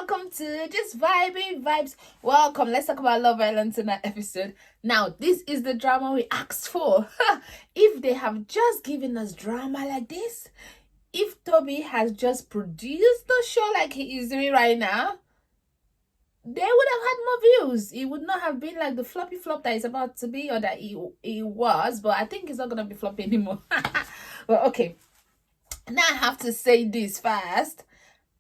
welcome to Just Vibing Vibes. Welcome. Let's talk about Love Island tonight episode. Now, this is the drama we asked for. If they have just given us drama like this, if Toby has just produced the show like he is doing right now, they would have had more views. It would not have been like the floppy flop that it's about to be or that it was, but I think it's not going to be floppy anymore. But okay, now I have to say this first.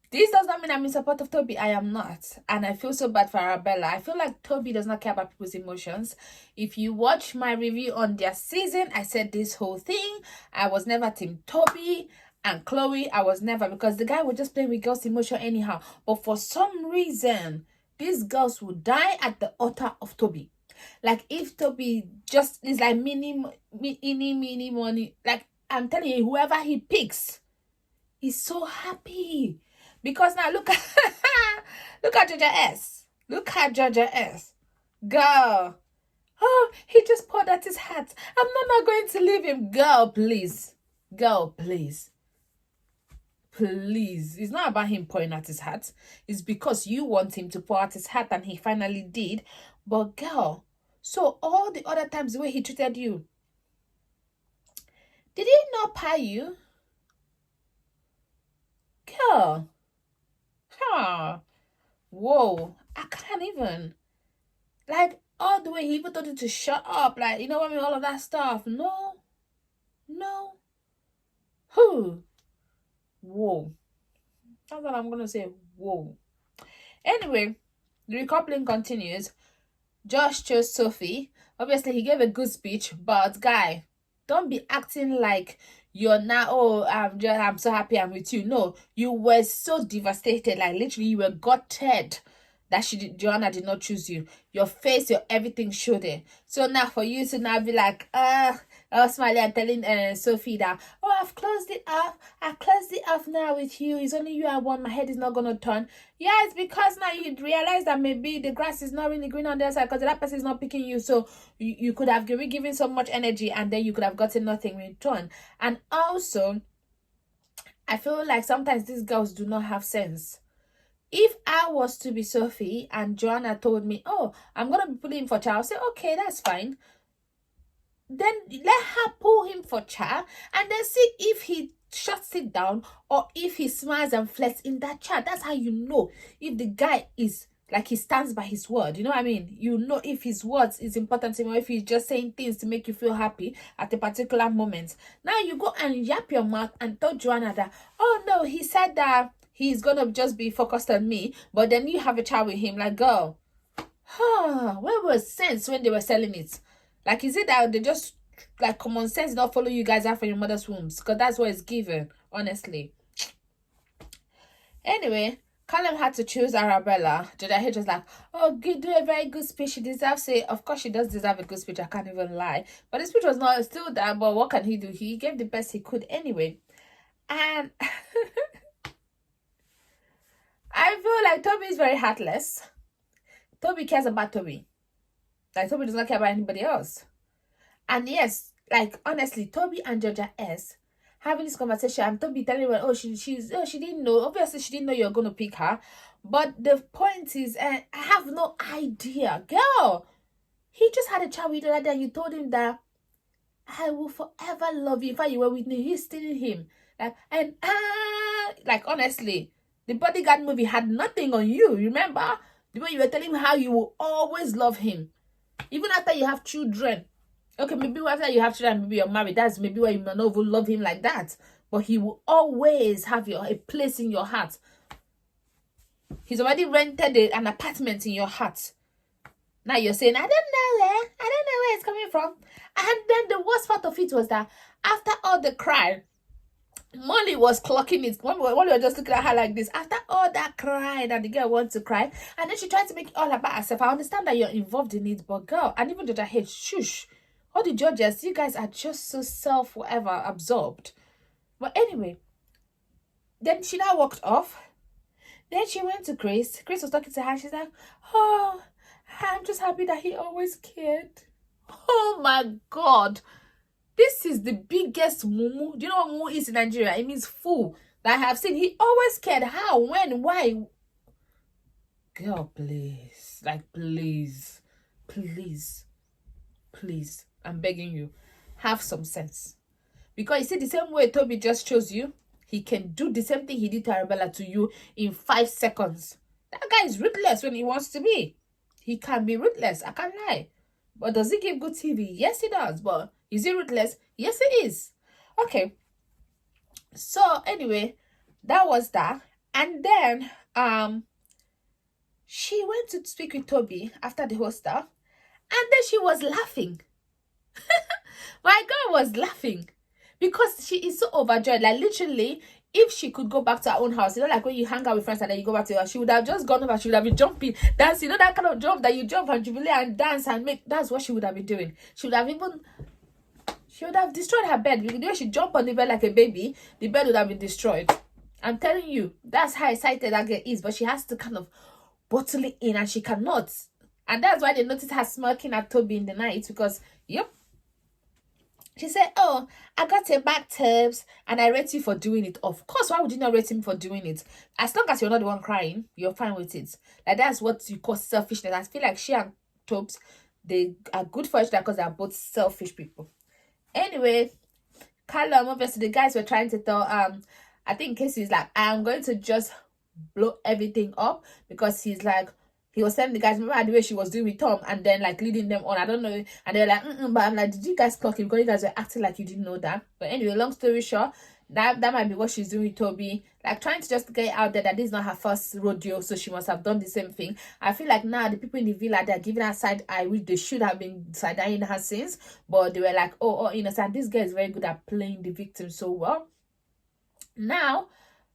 This does not mean I'm in support of Toby. I am not. And I feel so bad for Arabella. I feel like Toby does not care about people's emotions. If you watch my review on their season, I said this whole thing. I was never team Toby. And Chloe, I was never. Because the guy was just playing with girls' emotion anyhow. But for some reason, these girls will die at the altar of Toby. Like if Toby just is like mini money. Like I'm telling you, whoever he picks, he's so happy. Because now look at Georgia S. Look at Georgia S. Girl. Oh, he just poured out his hat. I'm not going to leave him. Girl, please. Girl, please. Please. It's not about him pouring out his hat. It's because you want him to pour out his hat and he finally did. But girl, so all the other times the way he treated you, did he not pay you? Girl. Huh. Whoa. I can't even. Like, all the way he even told you to shut up. Like, you know what I mean? All of that stuff. No. Who? Whoa. That's what I'm going to say. Whoa. Anyway, the recoupling continues. Josh chose Sophie. Obviously, he gave a good speech. But, guy, don't be acting like you're now, oh, I'm so happy I'm with you. No, you were so devastated. Like, literally, you were gutted that Joanna did not choose you. Your face, your everything showed it. So now for you to now be like, Smiley, I'm telling Sophie that, oh, I've closed it off. I closed it off now with you. It's only you I want. My head is not going to turn. Yeah, it's because now you realize that maybe the grass is not really green on their side because that person is not picking you. So you could have given so much energy and then you could have gotten nothing in return. And also, I feel like sometimes these girls do not have sense. If I was to be Sophie and Joanna told me, oh, I'm going to be pulling him for child, I'll say, okay, that's fine. Then let her pull him for child and then see if he shuts it down or if he smiles and flirts in that chat. That's how you know if the guy is like he stands by his word. You know what I mean? You know if his words is important to him or if he's just saying things to make you feel happy at a particular moment. Now you go and yap your mouth and tell Joanna that, oh no, he said that he's gonna just be focused on me, but then you have a child with him. Like, girl, where was sense when they were selling it? Like, is it that they just, like, common sense not follow you guys out from your mother's wombs? Because that's what it's given, honestly. Anyway, Callum had to choose Arabella. Jada H was like, oh, do a very good speech. She deserves it. Of course, she does deserve a good speech. I can't even lie. But the speech was not still that. But what can he do? He gave the best he could anyway. And I feel like Toby is very heartless. Toby cares about Toby. Like, Toby does not care about anybody else. And yes, like, honestly, Toby and Georgia S having this conversation and Toby telling her, she didn't know. Obviously, she didn't know you're going to pick her. But the point is, I have no idea. Girl, he just had a chat with you the other day and you told him that I will forever love you. In fact, you were with me. You're stealing him. Like, honestly, the Bodyguard movie had nothing on you. Remember? The way you were telling him how you will always love him. Even after you have children. Okay, maybe after you have children, maybe you're married. That's maybe why you might not even love him like that. But he will always have a place in your heart. He's already rented an apartment in your heart. Now you're saying, I don't know where it's coming from. And then the worst part of it was that after all the cry, Molly was clocking it. Molly was just looking at her like this. After all that cry that the girl wants to cry, and then she tried to make it all about herself. I understand that you're involved in it, but girl, and even Georgia H, shush. All the judges, you guys are just so absorbed. But anyway, then she now walked off. Then she went to Grace. Grace was talking to her. She's like, oh, I'm just happy that he always cared. Oh my God. This is the biggest mumu. Do you know what mumu is in Nigeria? It means fool that I have seen. He always cared. How, when, why? girl, please, like, please, please, please, I'm begging you, have some sense. Because you see, the same way Toby just chose you, he can do the same thing he did to Arabella to you in 5 seconds. That guy is ruthless when he wants to be. He can be ruthless, I can't lie. But does he give good TV? Yes, he does. But is he ruthless? Yes, he is. Okay. So anyway, that was that. And then she went to speak with Toby after the whole stuff. And then she was laughing. My girl was laughing. Because she is so overjoyed. Like, literally, if she could go back to her own house, you know, like when you hang out with friends and then you go back to her, she would have just gone over, she would have been jumping, dance, you know, that kind of jump that you jump and jubilate and dance and make. That's what she would have been doing. She would have destroyed her bed. The way she jumped on the bed like a baby, the bed would have been destroyed. I'm telling you, that's how excited that girl is, but she has to kind of bottle it in, and she cannot. And that's why they noticed her smirking at Toby in the night, because, yep. She said, oh, I got a back tips and I rate you for doing it. Of course, why would you not rate him for doing it? As long as you're not the one crying, you're fine with it. Like, that's what you call selfishness. I feel like she and Tobes, they are good for each other because they are both selfish people. Anyway, Callum, obviously, the guys were trying to tell, I think Casey's like, I'm going to just blow everything up, because he's like, he was telling the guys, remember the way she was doing with Tom, and then like leading them on. I don't know. And they're like, but I'm like, did you guys clock it? Because you guys were acting like you didn't know that. But anyway, long story short, that might be what she's doing with Toby. Like, trying to just get out there that this is not her first rodeo, so she must have done the same thing. I feel like now the people in the villa, they're giving her side eye, which they should have been side eyeing her since. But they were like, oh, innocent. This girl is very good at playing the victim so well. Now,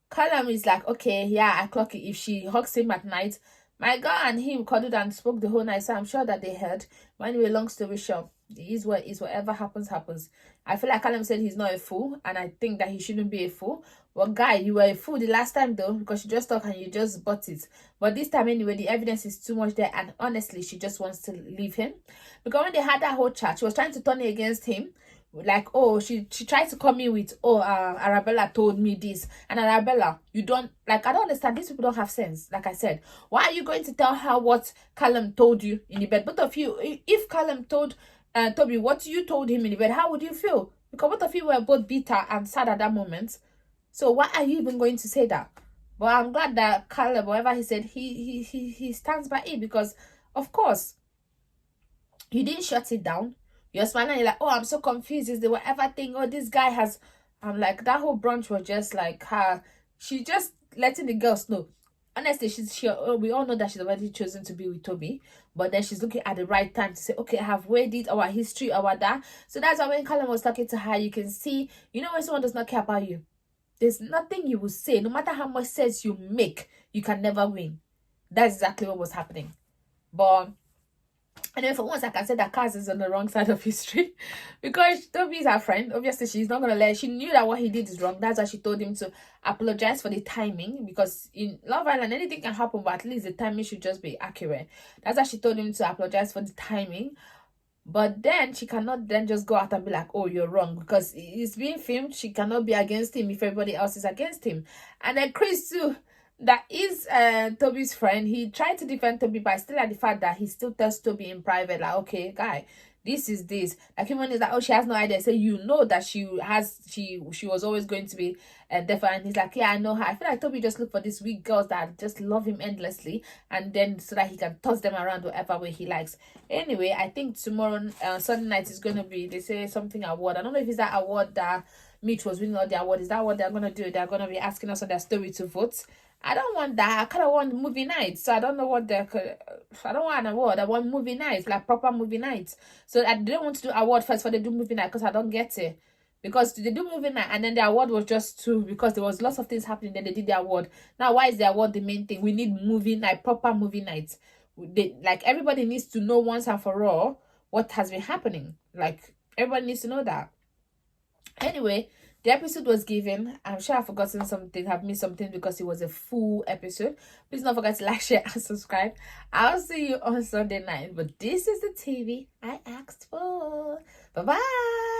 Callum is like, okay, yeah, I clock it. If she hugs him at night, my girl and him cuddled and spoke the whole night, so I'm sure that they heard. But anyway, long story short, it is what is. Whatever happens, happens. I feel like Callum said he's not a fool, and I think that he shouldn't be a fool. Well, guy, you were a fool the last time, though, because you just talk and you just bought it. But this time, anyway, the evidence is too much there, and honestly, she just wants to leave him. Because when they had that whole chat, she was trying to turn it against him. Like, oh, she tried to come in with, oh, Arabella told me this. And Arabella, you don't, like, I don't understand. These people don't have sense. Like I said, why are you going to tell her what Callum told you in the bed? Both of you, if Callum told Toby what you told him in the bed, how would you feel? Because both of you were both bitter and sad at that moment. So why are you even going to say that? But I'm glad that Callum, whatever he said, he stands by it, because, of course, he didn't shut it down. You're smiling, you're like, oh, I'm so confused. Is the whatever thing? Oh, this guy has. I'm like, that whole brunch was just like her. She just letting the girls know. Honestly, we all know that she's already chosen to be with Toby. But then she's looking at the right time to say, okay, I have weighed it, our history, our that. So that's why when Callum was talking to her, you can see, you know, when someone does not care about you, there's nothing you will say. No matter how much sense you make, you can never win. That's exactly what was happening. But and then for once, I can say that Kaz is on the wrong side of history, because Toby is her friend. Obviously, she's not going to let. She knew that what he did is wrong. That's why she told him to apologize for the timing, because in Love Island, anything can happen, but at least the timing should just be accurate. That's why she told him to apologize for the timing. But then she cannot then just go out and be like, oh, you're wrong, because it's being filmed. She cannot be against him if everybody else is against him. And then Chris too, that is Toby's friend, he tried to defend Toby, but still at the fact that he still tells Toby in private, like, okay, guy, this is this. Like, even is like, oh, she has no idea. So you know that she was always going to be different. And he's like, yeah, I know her. I feel like Toby just look for these weak girls that just love him endlessly, and then so that he can toss them around whatever way he likes. Anyway, I think tomorrow, Sunday night, is gonna be, they say something award. I don't know if it's that award that Mitch was winning, or the award. Is that what they're gonna do? They're gonna be asking us on their story to vote. I don't want that. I kind of want movie nights. So I don't know what I don't want an award. I want movie nights, like proper movie nights. So I don't want to do award first before they do movie night, because I don't get it. Because they do movie night and then the award was just two, because there was lots of things happening. Then they did the award. Now, why is the award the main thing? We need movie night, proper movie nights. Like, everybody needs to know once and for all what has been happening. Like, everybody needs to know that. Anyway, the episode was given. I'm sure I've forgotten something, have missed something, because it was a full episode. Please don't forget to like, share, and subscribe. I'll see you on Sunday night. But this is the TV I asked for. Bye-bye.